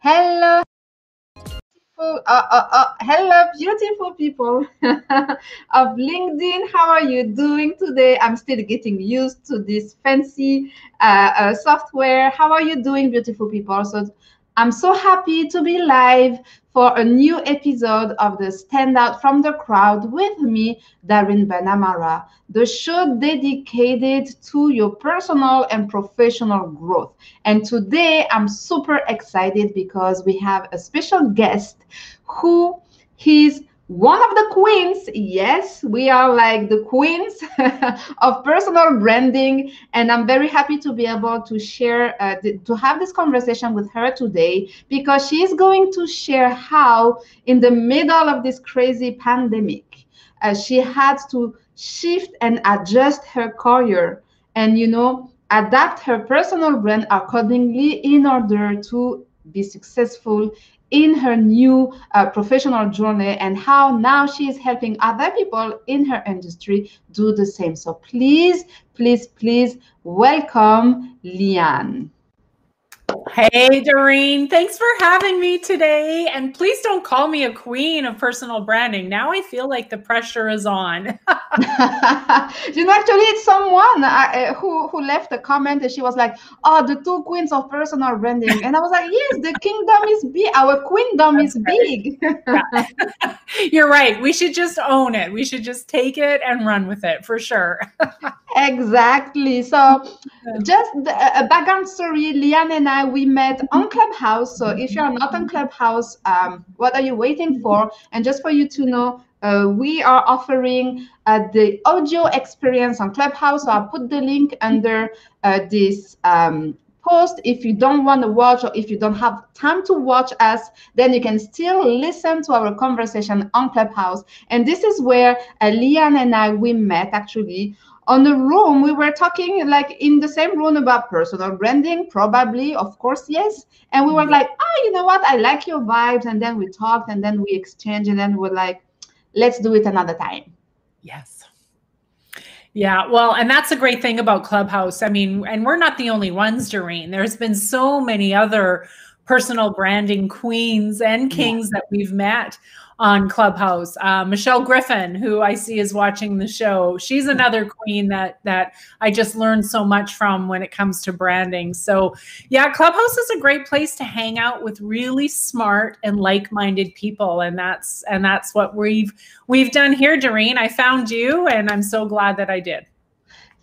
Hello, hello, beautiful people of LinkedIn. How are you doing today? I'm still getting used to this fancy software. How are you doing, beautiful people? So I'm so happy to be live for a new episode of the Standout from the Crowd with me, Darine BenAmara, the show dedicated to your personal and professional growth. And today I'm super excited because we have a special guest who is one of the queens. Yes, we are like the queens of personal branding, and I'm very happy to be able to share, to have this conversation with her today because she is going to share how, in the middle of this crazy pandemic, she had to shift and adjust her career and, adapt her personal brand accordingly in order to be successful in her new professional journey, and how now she is helping other people in her industry do the same. So please, please, please welcome Leanne. Hey, Darine. Thanks for having me today. And please don't call me a queen of personal branding. Now I feel like the pressure is on. Actually, it's someone who left a comment, and she was like, "Oh, the two queens of personal branding," and I was like, "Yes, the kingdom is big. Our queendom is big." Yeah. You're right. We should just own it. We should just take it and run with it for sure. Exactly. So, just a background story. Leanne and I, we met on Clubhouse. So, if you're not on Clubhouse, what are you waiting for? And just for you to know, we are offering the audio experience on Clubhouse. So, I'll put the link under this post. If you don't want to watch, or if you don't have time to watch us, then you can still listen to our conversation on Clubhouse. And this is where Leanne and I, we met actually on the room. We were talking like in the same room about personal branding, probably, of course, yes. And we were like, oh, you know what? I like your vibes. And then we talked, and then we exchanged, and then we're like, let's do it another time. Yes. Yeah, well, and that's a great thing about Clubhouse. I mean, and we're not the only ones, Darine. There's been so many other personal branding queens and kings that we've met on Clubhouse. Michelle Griffin, who I see is watching the show, she's another queen that I just learned so much from when it comes to branding. So yeah, Clubhouse is a great place to hang out with really smart and like-minded people, and that's what we've done here, Darine. I found you, and I'm so glad that I did.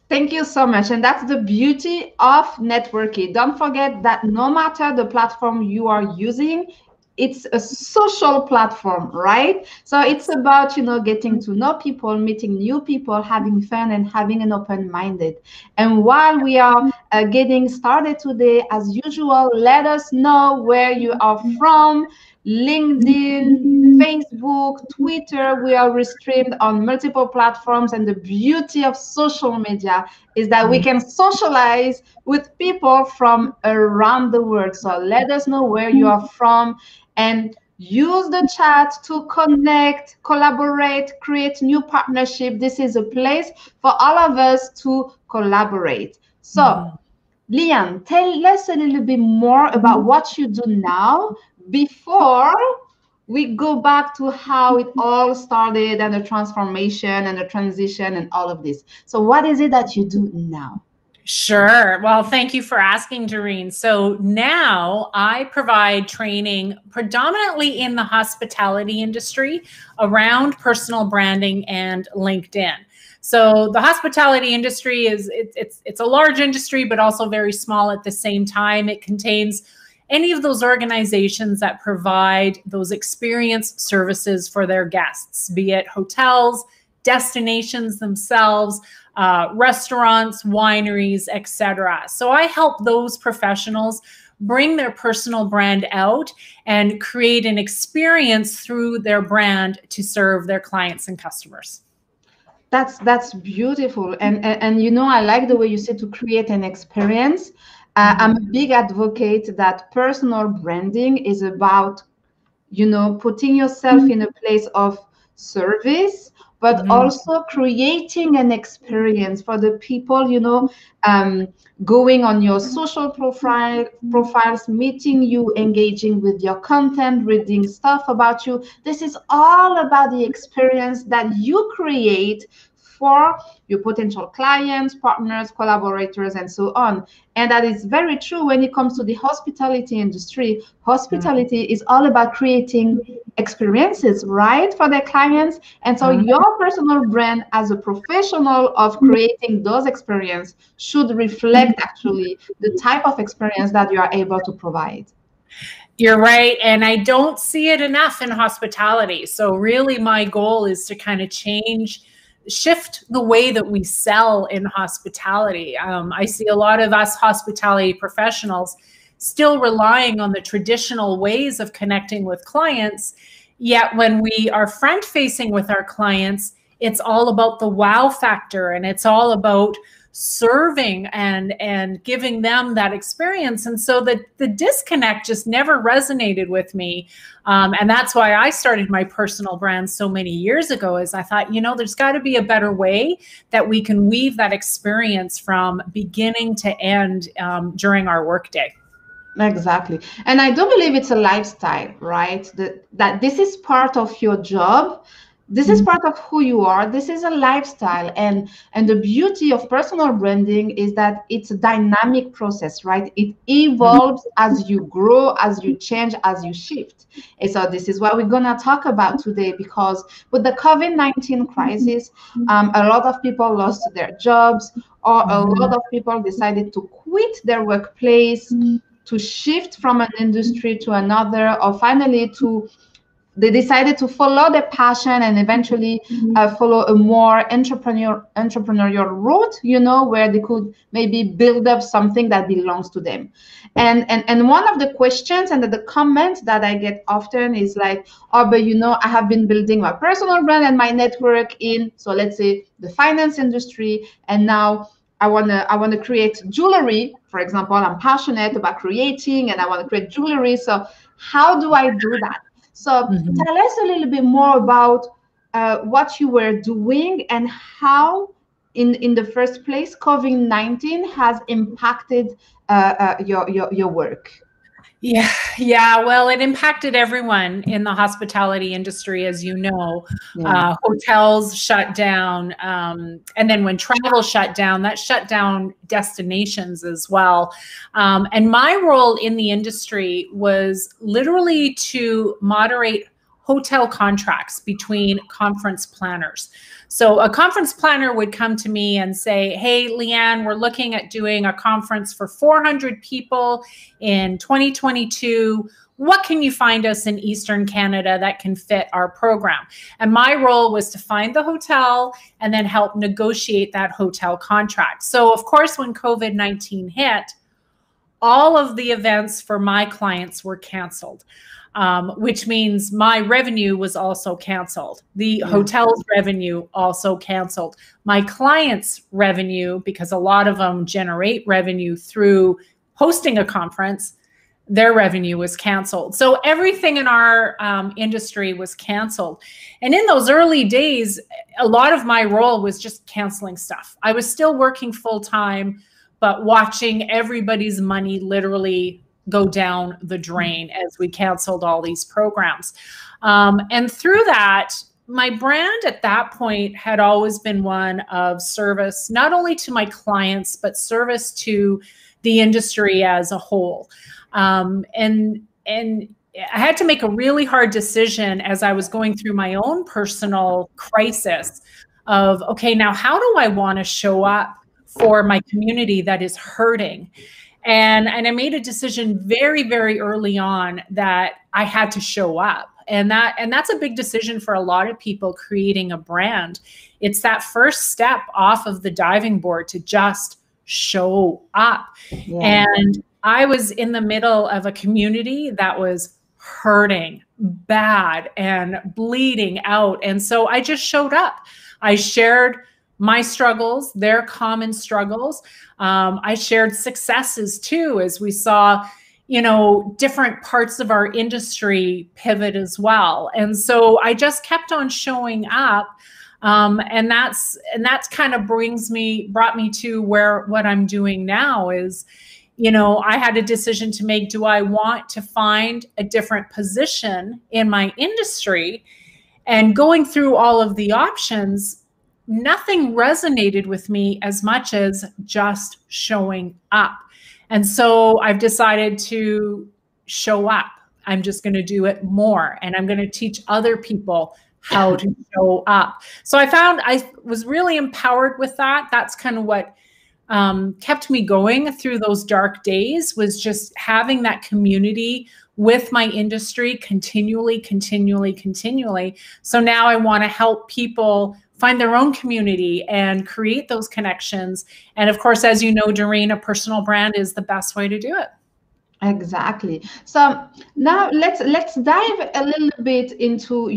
Thank you so much. And that's the beauty of networking. Don't forget that no matter the platform you are using, it's a social platform, right? So it's about, getting to know people, meeting new people, having fun, and having an open-minded. And while we are getting started today, as usual, let us know where you are from. LinkedIn, Facebook, Twitter, we are streamed on multiple platforms. And the beauty of social media is that we can socialize with people from around the world. So let us know where you are from, and use the chat to connect, collaborate, create new partnership. This is a place for all of us to collaborate. So, Leanne, tell us a little bit more about what you do now before we go back to how it all started, and the transformation and the transition and all of this. So what is it that you do now? Sure. Well, thank you for asking, Darine. So now I provide training predominantly in the hospitality industry around personal branding and LinkedIn. So the hospitality industry it's a large industry, but also very small at the same time. It contains any of those organizations that provide those experience services for their guests, be it hotels, destinations themselves, restaurants, wineries, etc. So I help those professionals bring their personal brand out and create an experience through their brand to serve their clients and customers. That's beautiful. And I like the way you said to create an experience. I'm a big advocate that personal branding is about, putting yourself in a place of service, but Mhm. also creating an experience for the people, going on your social profiles, meeting you, engaging with your content, reading stuff about you. This is all about the experience that you create for your potential clients, partners, collaborators, and so on. And that is very true when it comes to the hospitality industry. Hospitality is all about creating experiences, right, for their clients. And so Mhm. your personal brand as a professional of creating those experiences should reflect actually the type of experience that you are able to provide. You're right. And I don't see it enough in hospitality. So really my goal is to kind of shift the way that we sell in hospitality. I see a lot of us hospitality professionals still relying on the traditional ways of connecting with clients. Yet when we are front facing with our clients, it's all about the wow factor, and it's all about serving and giving them that experience. And so the disconnect just never resonated with me. And that's why I started my personal brand so many years ago, is I thought, there's got to be a better way that we can weave that experience from beginning to end during our workday. Exactly. And I do believe it's a lifestyle, right? That this is part of your job. This is part of who you are. This is a lifestyle. And the beauty of personal branding is that it's a dynamic process, right? It evolves as you grow, as you change, as you shift. And so this is what we're gonna talk about today, because with the COVID-19 crisis, a lot of people lost their jobs, or a lot of people decided to quit their workplace, to shift from an industry to another, or finally they decided to follow their passion and eventually follow a more entrepreneurial route, where they could maybe build up something that belongs to them. And one of the questions and the comments that I get often is like, oh, but I have been building my personal brand and my network in, so let's say, the finance industry, and now I wanna create jewelry, for example. I'm passionate about creating, and I want to create jewelry. So how do I do that? So Mhm. tell us a little bit more about what you were doing, and how, in the first place, COVID-19 has impacted your work. Yeah. Well, it impacted everyone in the hospitality industry, as you know. Yeah. Hotels shut down. And then when travel shut down, that shut down destinations as well. And my role in the industry was literally to moderate hotel contracts between conference planners. So a conference planner would come to me and say, hey, Leanne, we're looking at doing a conference for 400 people in 2022. What can you find us in Eastern Canada that can fit our program? And my role was to find the hotel and then help negotiate that hotel contract. So of course, when COVID-19 hit, all of the events for my clients were canceled, which means my revenue was also canceled. The hotel's revenue also canceled. My clients' revenue, because a lot of them generate revenue through hosting a conference, their revenue was canceled. So everything in our industry was canceled. And in those early days, a lot of my role was just canceling stuff. I was still working full time, but watching everybody's money literally go down the drain as we canceled all these programs. And through that, my brand at that point had always been one of service, not only to my clients, but service to the industry as a whole. And I had to make a really hard decision as I was going through my own personal crisis of, okay, now how do I want to show up for my community that is hurting? And I made a decision very, very early on that I had to show up. And that's a big decision for a lot of people creating a brand. It's that first step off of the diving board to just show up. Yeah. And I was in the middle of a community that was hurting bad and bleeding out. And so I just showed up. I shared my struggles, their common struggles. I shared successes too, as we saw, different parts of our industry pivot as well. And so I just kept on showing up. And that's kind of brought me to what I'm doing now is, I had a decision to make. Do I want to find a different position in my industry? And going through all of the options, nothing resonated with me as much as just showing up. And so I've decided to show up. I'm just going to do it more, and I'm going to teach other people how to show up. So I found I was really empowered with that. That's kind of what kept me going through those dark days, was just having that community with my industry continually. So now I want to help people find their own community and create those connections. And of course, as you know, Darine, a personal brand is the best way to do it. Exactly. So now let's dive a little bit into,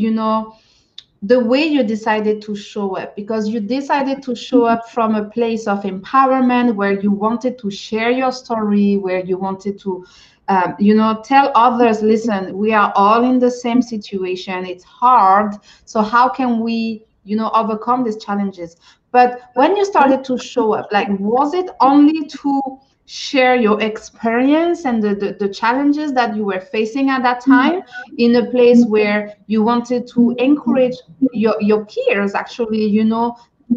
the way you decided to show up, because you decided to show up from a place of empowerment, where you wanted to share your story, where you wanted to, tell others, listen, we are all in the same situation. It's hard. So how can we, overcome these challenges? But when you started to show up, like, was it only to share your experience and the challenges that you were facing at that time, in a place where you wanted to encourage your peers, actually,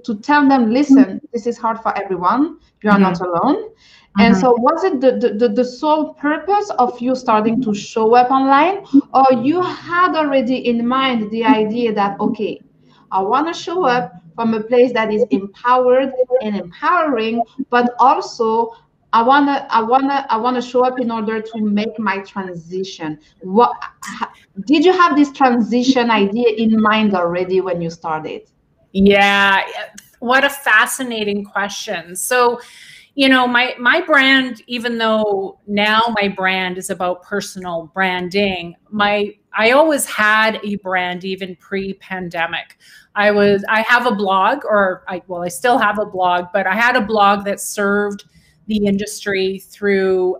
to tell them, listen, this is hard for everyone, you are not alone? And so was it the sole purpose of you starting to show up online, or you had already in mind the idea that, okay, I want to show up from a place that is empowered and empowering, but also I wanna show up in order to make my transition? Did you have this transition idea in mind already when you started? Yeah, what a fascinating question. So, my brand, even though now my brand is about personal branding, I always had a brand even pre-pandemic. I have a blog, I still have a blog, but I had a blog that served the industry through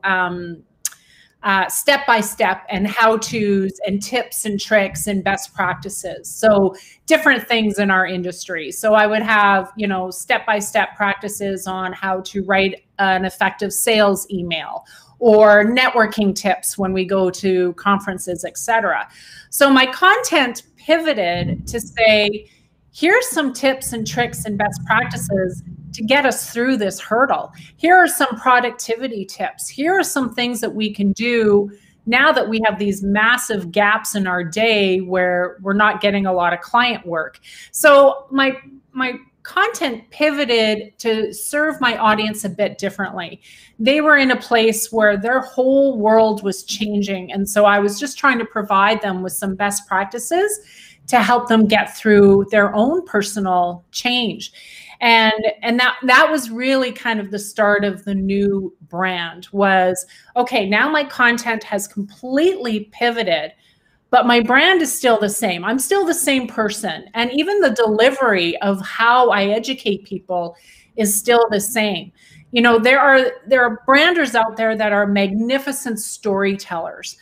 step-by-step and how-tos and tips and tricks and best practices. So different things in our industry. So I would have, step-by-step practices on how to write an effective sales email, or networking tips when we go to conferences, etc. So my content pivoted to say, here's some tips and tricks and best practices to get us through this hurdle. Here are some productivity tips. Here are some things that we can do now that we have these massive gaps in our day where we're not getting a lot of client work. So my content pivoted to serve my audience a bit differently. They were in a place where their whole world was changing. And so I was just trying to provide them with some best practices to help them get through their own personal change. And that was really kind of the start of the new brand. Was, okay, now my content has completely pivoted, but my brand is still the same. I'm still the same person. And even the delivery of how I educate people is still the same. There are branders out there that are magnificent storytellers.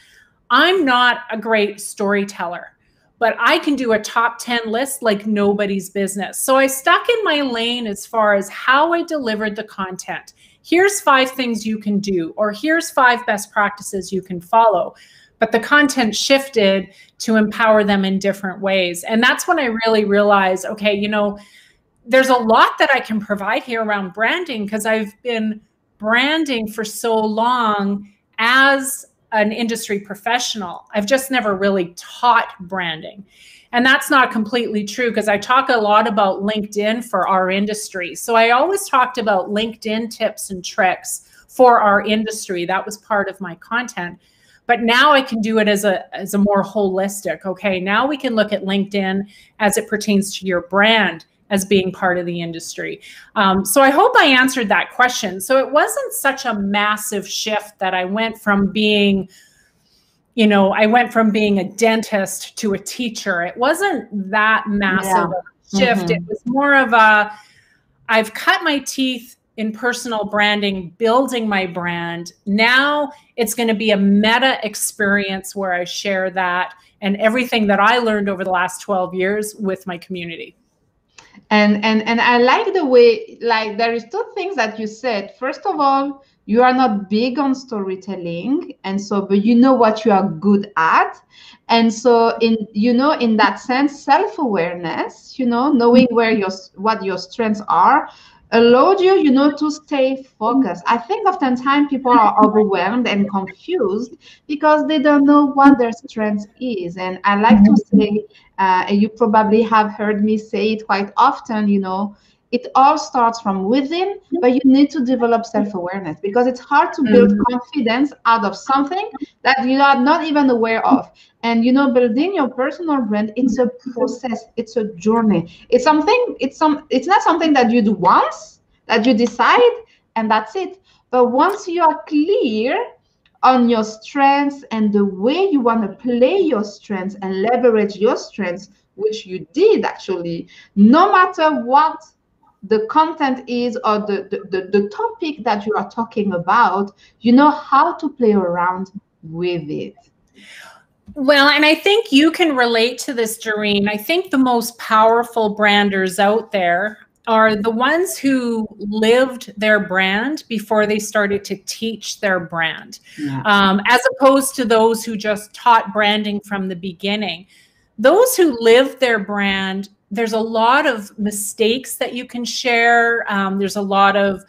I'm not a great storyteller, but I can do a top 10 list like nobody's business. So I stuck in my lane as far as how I delivered the content. Here's 5 things you can do, or here's 5 best practices you can follow. But the content shifted to empower them in different ways. And that's when I really realized, okay, there's a lot that I can provide here around branding, because I've been branding for so long as an industry professional. I've just never really taught branding. And that's not completely true, because I talk a lot about LinkedIn for our industry. So I always talked about LinkedIn tips and tricks for our industry. That was part of my content. But now I can do it as a more holistic. Okay, now we can look at LinkedIn as it pertains to your brand as being part of the industry. So I hope I answered that question. So it wasn't such a massive shift that I went from being, a dentist to a teacher. It wasn't that massive of a shift. It was more of I've cut my teeth in personal branding, building my brand. Now it's going to be a meta experience where I share that and everything that I learned over the last 12 years with my community. And I like the way, like, there is two things that you said. First of all, you are not big on storytelling, and so, but you know what you are good at. And so in that sense, self-awareness, knowing what your strengths are, allowed you, to stay focused. I think oftentimes people are overwhelmed and confused because they don't know what their strength is. And I like to say, and you probably have heard me say it quite often, it all starts from within, but you need to develop self-awareness because it's hard to build confidence out of something that you are not even aware of. And building your personal brand, it's a process, it's a journey. It's not something that you do once, that you decide, and that's it. But once you are clear on your strengths and the way you want to play your strengths and leverage your strengths, which you did actually, no matter what the content is or the topic that you are talking about, you know how to play around with it. Well, and I think you can relate to this, Darine. I think the most powerful branders out there are the ones who lived their brand before they started to teach their brand, as opposed to those who just taught branding from the beginning. Those who lived their brand, there's a lot of mistakes that you can share. There's a lot of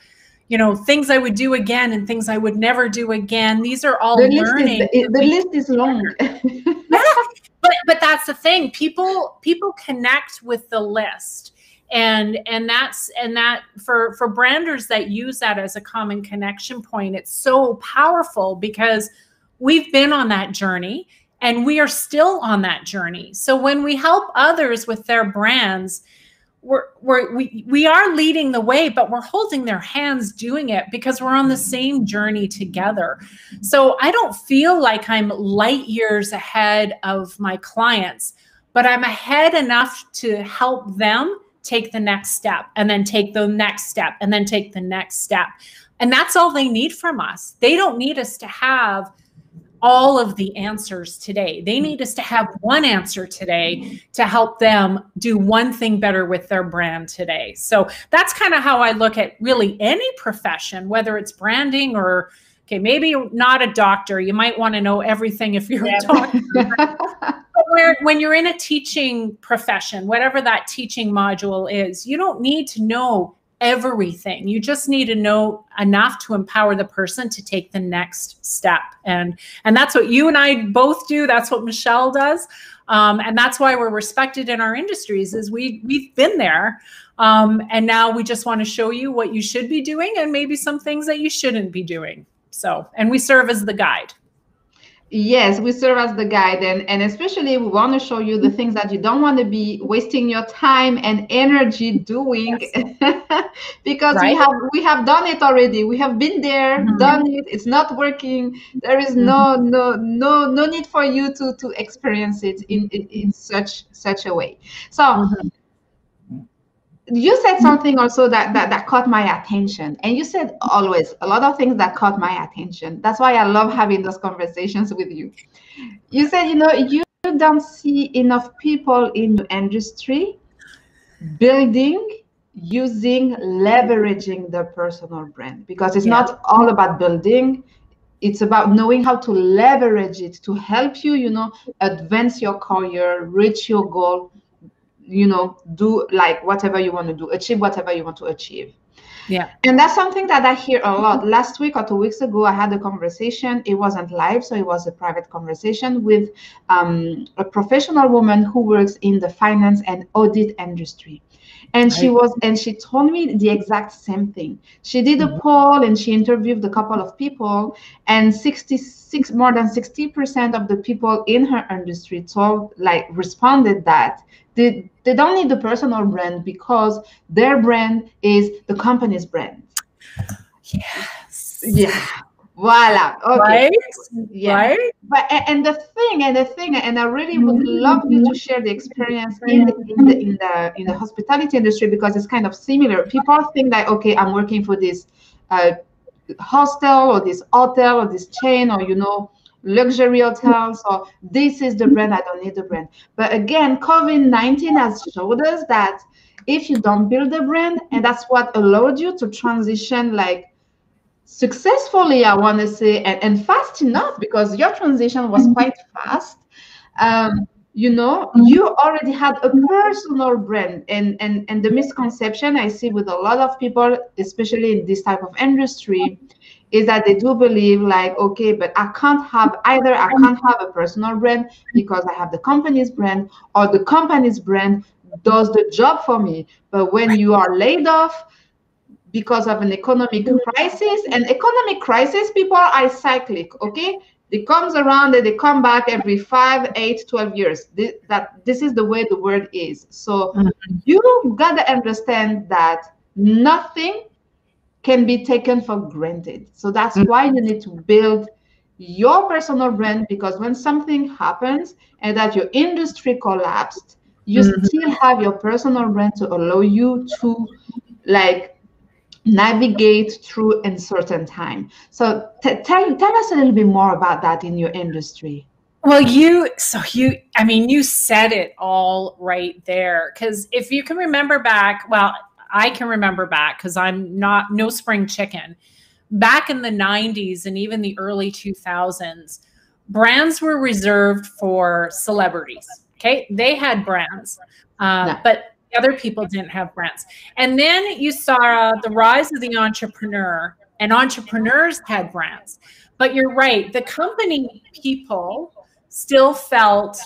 things I would do again and things I would never do again. These are all learning. The list is long. Yeah, but that's the thing. People connect with the list. And that for branders that use that as a common connection point, it's so powerful because we've been on that journey and we are still on that journey. So when we help others with their brands, we are leading the way, but we're holding their hands doing it because we're on the same journey together. So I don't feel like I'm light years ahead of my clients, but I'm ahead enough to help them take the next step and then take the next step and then take the next step. And that's all they need from us. They don't need us to have all of the answers today. They need us to have one answer today to help them do one thing better with their brand today. So that's kind of how I look at really any profession, whether it's branding or, okay, maybe not a doctor. You might want to know everything if you're a doctor. But when you're in a teaching profession, whatever that teaching module is, you don't need to know everything. You just need to know enough to empower the person to take the next step. And that's what you and I both do. That's what Michelle does. And that's why we're respected in our industries is we've been there. And now we just want to show you what you should be doing and maybe some things that you shouldn't be doing. So, and we serve as the guide. Yes, we serve as the guide, and especially we want to show you the things that you don't want to be wasting your time and energy doing. Yes. Because we have done it already. We have been there, done it. It's not working. There is no need for you to experience it in such a way. So. You said something also that caught my attention, and you said always a lot of things that caught my attention. That's why I love having those conversations with you. You said, you don't see enough people in your industry building, using, leveraging their personal brand, because it's not all about building. It's about knowing how to leverage it to help you, advance your career, reach your goal, do like whatever you want to do, achieve whatever you want to achieve. Yeah. And that's something that I hear a lot. Last week or 2 weeks ago, I had a conversation. It wasn't live, so it was a private conversation with a professional woman who works in the finance and audit industry. And she told me the exact same thing. She did a poll and she interviewed a couple of people, and more than 60% of the people in her industry responded that they don't need the personal brand because their brand is the company's brand. Yes. Yeah. Voila. Okay. Right? Yeah. Right? But and the thing, and I really would love you to share the experience in the hospitality industry, because it's kind of similar. People think that, okay, I'm working for this hostel or this hotel or this chain or luxury hotels, or this is the brand, I don't need the brand. But again, COVID-19 has showed us that if you don't build a brand, and that's what allowed you to transition like successfully, I want to say, and fast enough, because your transition was quite fast. You know, you already had a personal brand, and the misconception I see with a lot of people, especially in this type of industry, is that they do believe like, okay, but I can't have a personal brand because I have the company's brand, or the company's brand does the job for me. But when you are laid off because of an economic crisis, and economic crisis, people are cyclic, okay? It comes around and they come back every 5, 8, 12 years. This is the way the world is. So you gotta understand that nothing can be taken for granted. So that's why you need to build your personal brand, because when something happens and that your industry collapsed, you still have your personal brand to allow you to like navigate through uncertain time. So tell us a little bit more about that in your industry. Well, I mean, you said it all right there. Because if you can remember back, well, I can remember back because I'm no spring chicken. Back in the 90s and even the early 2000s, brands were reserved for celebrities. Okay. They had brands, but other people didn't have brands. And then you saw the rise of the entrepreneur, and entrepreneurs had brands. But you're right, the company people still felt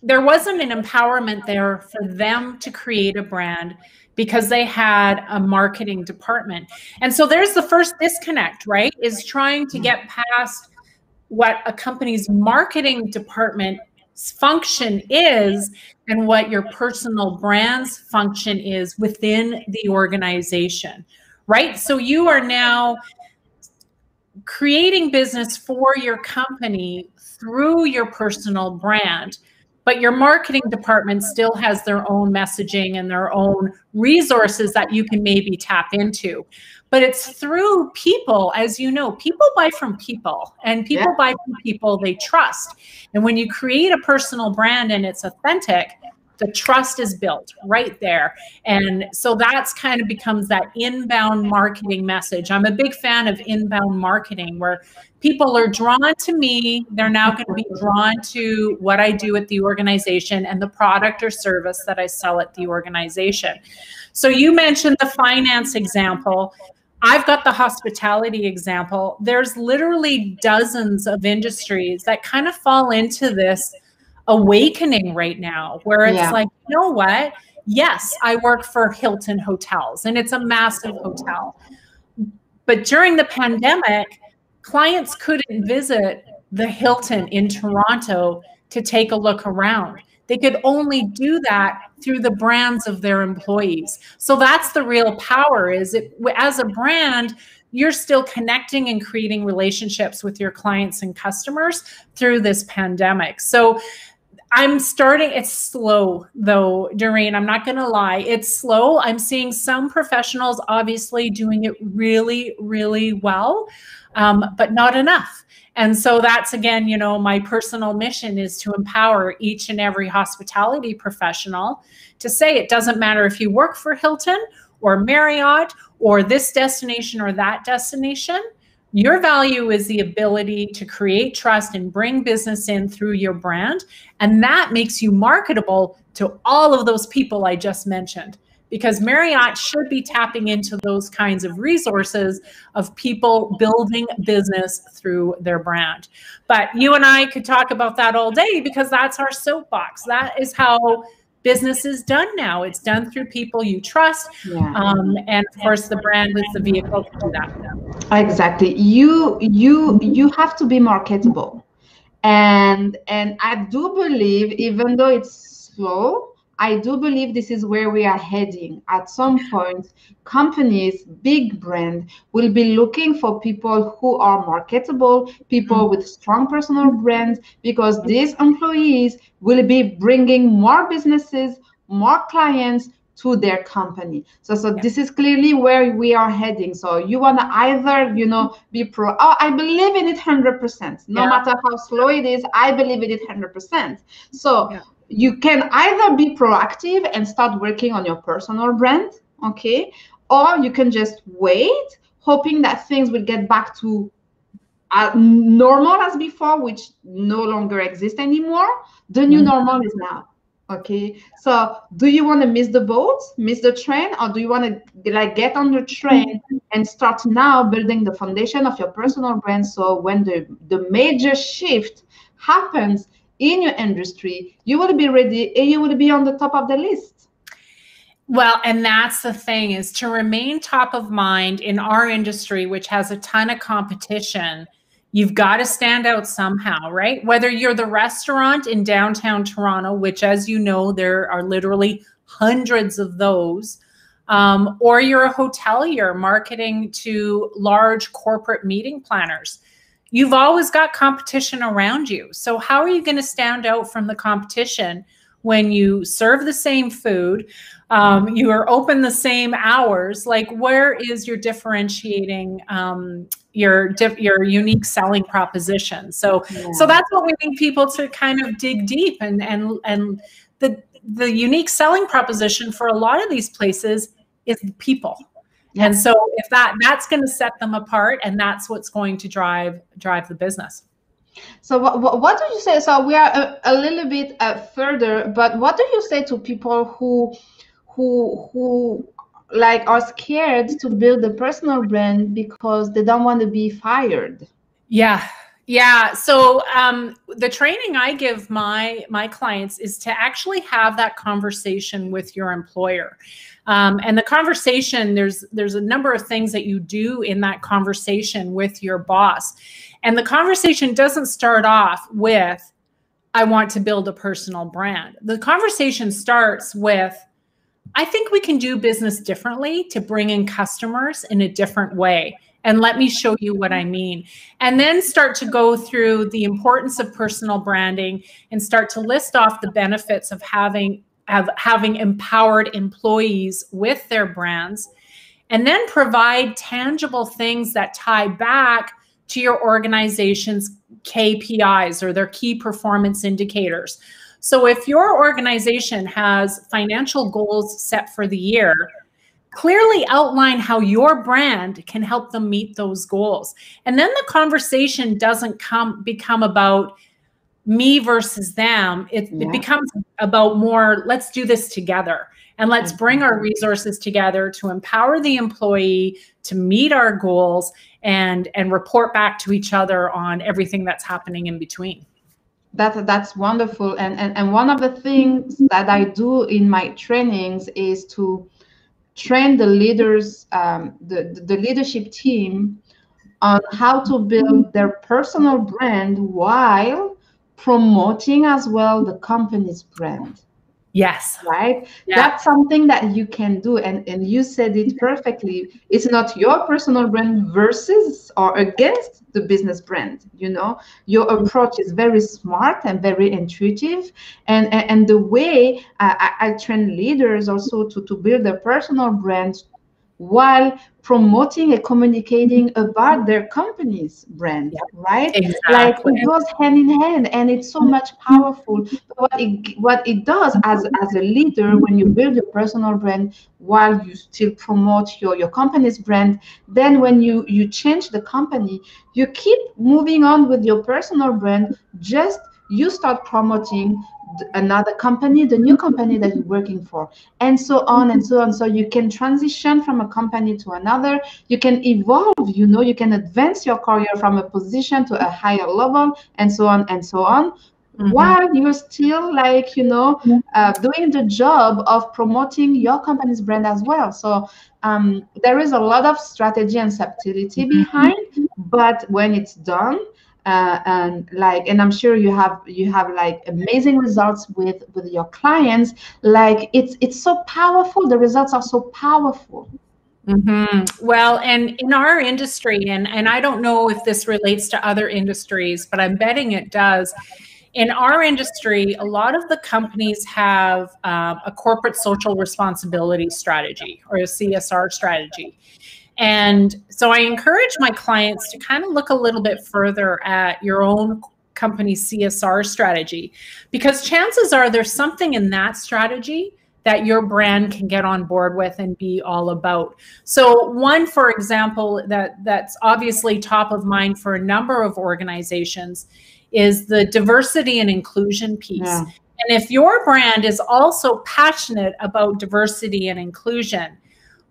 there wasn't an empowerment there for them to create a brand because they had a marketing department. And so there's the first disconnect, right? Is trying to get past what a company's marketing department function is and what your personal brand's function is within the organization, right? So you are now creating business for your company through your personal brand, but your marketing department still has their own messaging and their own resources that you can maybe tap into. But it's through people, as you know, people buy from people, and people buy from people they trust. And when you create a personal brand and it's authentic, the trust is built right there. And so that's kind of becomes that inbound marketing message. I'm a big fan of inbound marketing, where people are drawn to me. They're now going to be drawn to what I do at the organization and the product or service that I sell at the organization. So you mentioned the finance example. I've got the hospitality example. There's literally dozens of industries that kind of fall into this awakening right now, where it's like, you know what? Yes, I work for Hilton Hotels, and it's a massive hotel. But during the pandemic, clients couldn't visit the Hilton in Toronto to take a look around. They could only do that through the brands of their employees. So that's the real power, is it, as a brand, you're still connecting and creating relationships with your clients and customers through this pandemic. So it's slow though, Darine, I'm not going to lie. It's slow. I'm seeing some professionals obviously doing it really, really well, but not enough. And so that's, again, you know, my personal mission is to empower each and every hospitality professional to say, it doesn't matter if you work for Hilton or Marriott or this destination or that destination. Your value is the ability to create trust and bring business in through your brand. And that makes you marketable to all of those people I just mentioned, because Marriott should be tapping into those kinds of resources of people building business through their brand. But you and I could talk about that all day, because that's our soapbox. That is how business is done now. It's done through people you trust. And of course, the brand is the vehicle to do that. Exactly. You have to be marketable. And I do believe, even though it's slow, I do believe this is where we are heading. At some point, companies, big brand, will be looking for people who are marketable, people with strong personal brands, because these employees will be bringing more businesses, more clients, to their company. So this is clearly where we are heading. So you want to either, be oh, I believe in it 100%. No matter how slow it is, I believe in it 100%. So you can either be proactive and start working on your personal brand, okay? Or you can just wait, hoping that things will get back to normal as before, which no longer exists anymore. The new normal is now. Okay, so do you want to miss the boat, miss the train, or do you want to get on the train and start now building the foundation of your personal brand? So when the major shift happens in your industry, you will be ready and you will be on the top of the list. Well, and that's the thing, is to remain top of mind in our industry, which has a ton of competition. You've got to stand out somehow, right? Whether you're the restaurant in downtown Toronto, which, as you know, there are literally hundreds of those, or you're a hotelier marketing to large corporate meeting planners. You've always got competition around you. So how are you going to stand out from the competition when you serve the same food, you are open the same hours? Like, where is your differentiating, your unique selling proposition? So that's what we need people to kind of dig deep, and the unique selling proposition for a lot of these places is the people. Yeah. And so if that's going to set them apart, and that's what's going to drive the business. So what do you say? So we are a little bit further, but what do you say to people who like are scared to build a personal brand because they don't want to be fired? Yeah. So the training I give my clients is to actually have that conversation with your employer. And the conversation, there's a number of things that you do in that conversation with your boss. And the conversation doesn't start off with, I want to build a personal brand. The conversation starts with, I think we can do business differently to bring in customers in a different way. And let me show you what I mean. And then start to go through the importance of personal branding and start to list off the benefits of having empowered employees with their brands. And then provide tangible things that tie back to your organization's KPIs, or their key performance indicators. So if your organization has financial goals set for the year, clearly outline how your brand can help them meet those goals. And then the conversation doesn't become about me versus them. It becomes about more, let's do this together. And let's bring our resources together to empower the employee to meet our goals and report back to each other on everything that's happening in between. That's wonderful. And one of the things that I do in my trainings is to train the leaders, the leadership team, on how to build their personal brand while promoting as well the company's brand. Yes. Right? Yeah. That's something that you can do. And you said it perfectly. It's not your personal brand versus or against the business brand. Your approach is very smart and very intuitive. And the way I train leaders also to build their personal brand while promoting and communicating about their company's brand, right? Exactly. Like, it goes hand in hand, and it's so much powerful. What it does as a leader, when you build your personal brand while you still promote your company's brand, then when you change the company, you keep moving on with your personal brand, just you start promoting another company, the new company that you're working for, and so on and so on. So you can transition from a company to another. You can evolve, you can advance your career from a position to a higher level, and so on and so on, while you're still doing the job of promoting your company's brand as well. So there is a lot of strategy and subtlety behind, but when it's done, and I'm sure you have like amazing results with your clients. Like, it's so powerful. The results are so powerful. Well, and in our industry, and I don't know if this relates to other industries, but I'm betting it does, In our industry, a lot of the companies have a corporate social responsibility strategy or a CSR strategy. And so I encourage my clients to kind of look a little bit further at your own company's CSR strategy, because chances are there's something in that strategy that your brand can get on board with and be all about. So one, for example, that's obviously top of mind for a number of organizations is the diversity and inclusion piece. Yeah. And if your brand is also passionate about diversity and inclusion,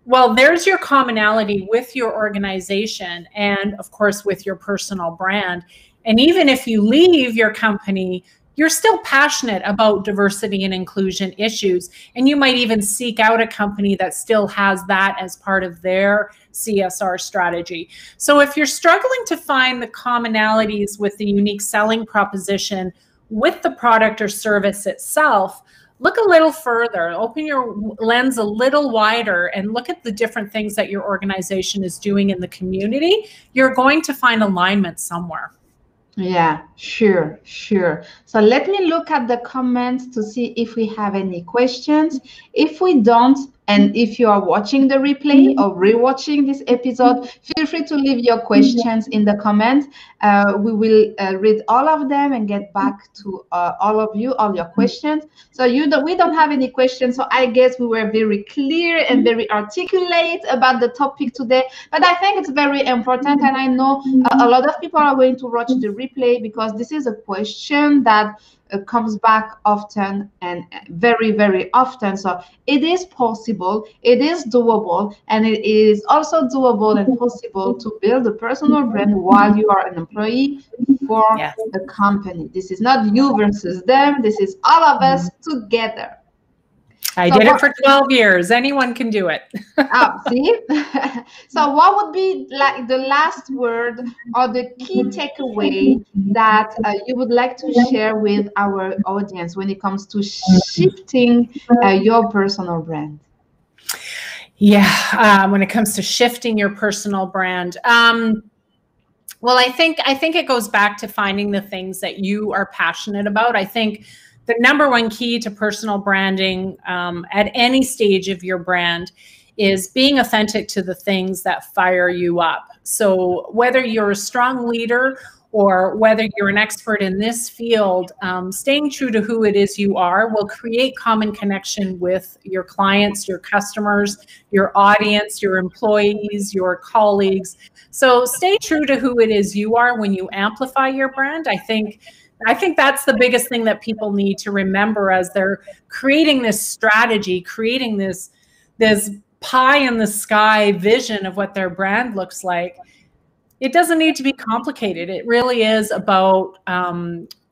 well, there's your commonality with your organization and, of course, with your personal brand. And even if you leave your company, you're still passionate about diversity and inclusion issues. And you might even seek out a company that still has that as part of their CSR strategy. So if you're struggling to find the commonalities with the unique selling proposition with the product or service itself, look a little further, open your lens a little wider and look at the different things that your organization is doing in the community. You're going to find alignment somewhere. Yeah, sure. So let me look at the comments to see if we have any questions. If we don't, and if you are watching the replay or rewatching this episode, feel free to leave your questions in the comments. We will read all of them and get back to all of you, all your questions. So we don't have any questions. So I guess we were very clear and very articulate about the topic today. But I think it's very important. And I know a lot of people are going to watch the replay because this is a question that comes back often and very, very often. So it is possible, it is doable, and it is also doable and possible to build a personal brand while you are an employee for the company. This is not you versus them. This is all of us together. I did it for 12 years. Anyone can do it. See? So what would be like the last word or the key takeaway that you would like to share with our audience when it comes to shifting your personal brand? Yeah, when it comes to shifting your personal brand. Well, I think it goes back to finding the things that you are passionate about. I think the number one key to personal branding at any stage of your brand is being authentic to the things that fire you up. So whether you're a strong leader or whether you're an expert in this field, staying true to who it is you are will create common connection with your clients, your customers, your audience, your employees, your colleagues. So stay true to who it is you are when you amplify your brand. I think that's the biggest thing that people need to remember as they're creating this strategy, creating this pie in the sky vision of what their brand looks like. It doesn't need to be complicated. It really is about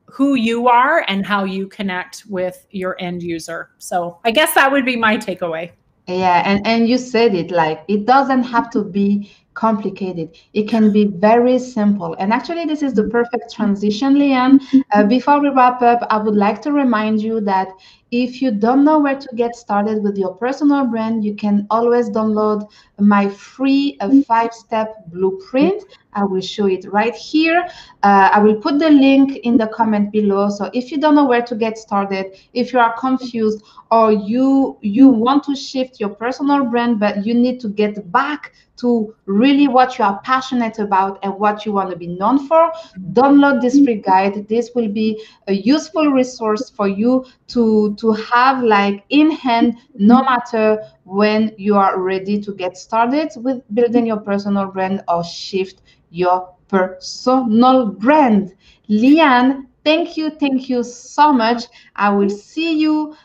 who you are and how you connect with your end user. So I guess that would be my takeaway. Yeah, and you said it, like, it doesn't have to be complicated. It can be very simple. And actually, this is the perfect transition, Leanne. Before we wrap up, I would like to remind you that if you don't know where to get started with your personal brand, you can always download my free 5-step blueprint. I will show it right here. I will put the link in the comment below. So if you don't know where to get started, if you are confused, or you want to shift your personal brand, but you need to get back to really what you are passionate about and what you want to be known for, download this free guide. This will be a useful resource for you to have, like, in hand, no matter when you are ready to get started with building your personal brand or shift your personal brand. Leanne, thank you so much. I will see you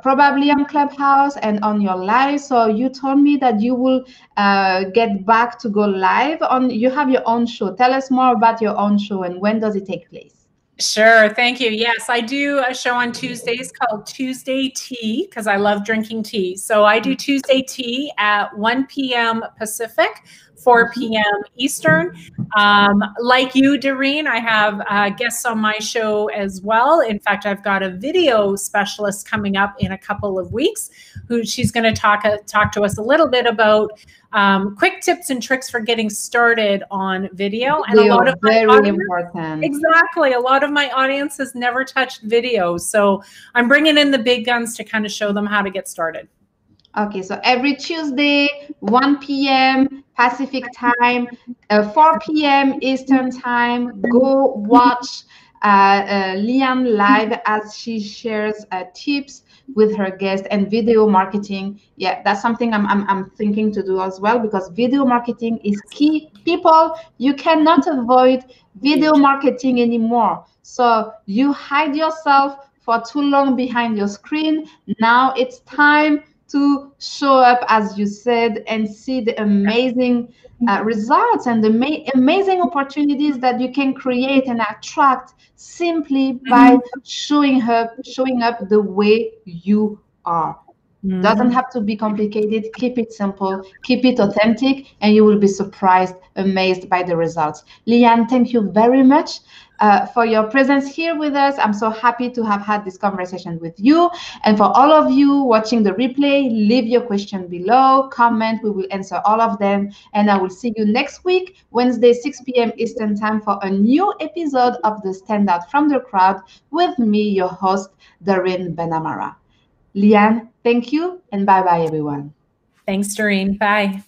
probably on Clubhouse and on your live. So you told me that you will get back to go live on. You have your own show. Tell us more about your own show and when does it take place? Sure. Thank you. Yes, I do a show on Tuesdays called Tuesday Tea because I love drinking tea. So I do Tuesday Tea at 1 p.m. Pacific, 4 p.m. Eastern. Like you, Darine, I have guests on my show as well. In fact, I've got a video specialist coming up in a couple of weeks who she's going to talk to us a little bit about quick tips and tricks for getting started on video. And a lot of very important. Exactly. A lot of my audience has never touched video. So I'm bringing in the big guns to kind of show them how to get started. Okay, so every Tuesday, 1 p.m. Pacific time, 4 p.m. Eastern time, go watch Leanne live as she shares tips with her guests and video marketing. Yeah, that's something I'm thinking to do as well, because video marketing is key. People, you cannot avoid video marketing anymore. So you hide yourself for too long behind your screen. Now it's time to show up, as you said, and see the amazing results and the amazing opportunities that you can create and attract simply by showing up the way you are. Doesn't have to be complicated. Keep it simple, keep it authentic, and you will be surprised, amazed by the results. Leanne, thank you very much for your presence here with us. I'm so happy to have had this conversation with you. And for all of you watching the replay, leave your question below, comment, we will answer all of them. And I will see you next week, Wednesday, 6 p.m. Eastern time, for a new episode of the Stand Out from the Crowd with me, your host, Darine BenAmara. Leanne, thank you, and bye-bye, everyone. Thanks, Darine. Bye.